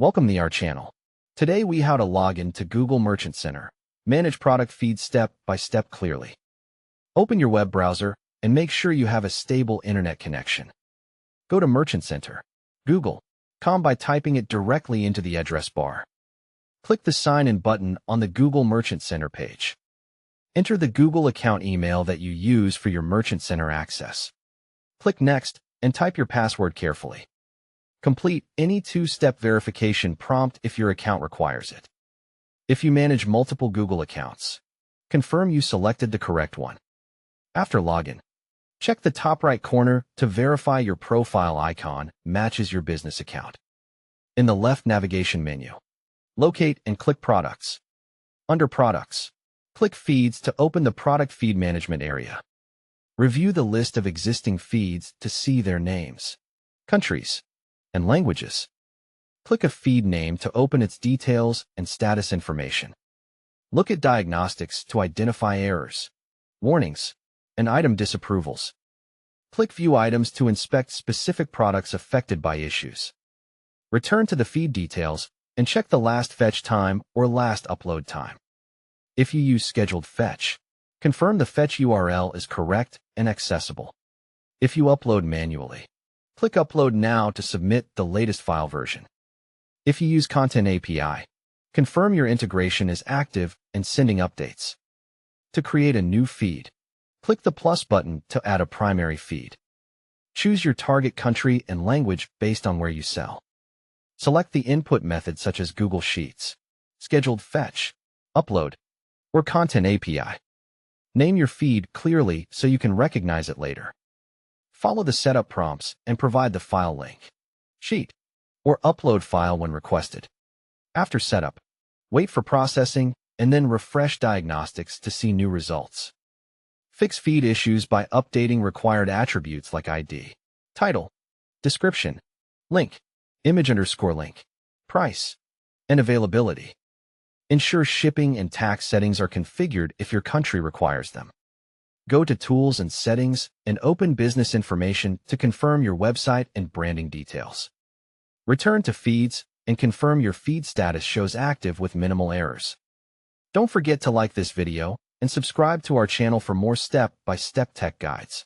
Welcome to our channel. Today we how to log into Google Merchant Center. Manage product feeds step by step clearly. Open your web browser and make sure you have a stable internet connection. Go to Merchant Center, Google.com by typing it directly into the address bar. Click the Sign In button on the Google Merchant Center page. Enter the Google account email that you use for your Merchant Center access. Click Next and type your password carefully. Complete any two-step verification prompt if your account requires it. If you manage multiple Google accounts, confirm you selected the correct one. After login, check the top right corner to verify your profile icon matches your business account. In the left navigation menu, locate and click Products. Under Products, click Feeds to open the Product Feed Management area. Review the list of existing feeds to see their names, countries, and languages. Click a feed name to open its details and status information. Look at diagnostics to identify errors, warnings, and item disapprovals. Click View Items to inspect specific products affected by issues. Return to the feed details and check the last fetch time or last upload time. If you use scheduled fetch, confirm the fetch URL is correct and accessible. If you upload manually, click Upload Now to submit the latest file version. If you use Content API, confirm your integration is active and sending updates. To create a new feed, click the plus button to add a primary feed. Choose your target country and language based on where you sell. Select the input method such as Google Sheets, scheduled fetch, upload, or Content API. Name your feed clearly so you can recognize it later. Follow the setup prompts and provide the file link, sheet, or upload file when requested. After setup, wait for processing and then refresh diagnostics to see new results. Fix feed issues by updating required attributes like ID, title, description, link, image_link, price, and availability. Ensure shipping and tax settings are configured if your country requires them. Go to Tools and Settings and open Business Information to confirm your website and branding details. Return to Feeds and confirm your feed status shows active with minimal errors. Don't forget to like this video and subscribe to our channel for more step-by-step tech guides.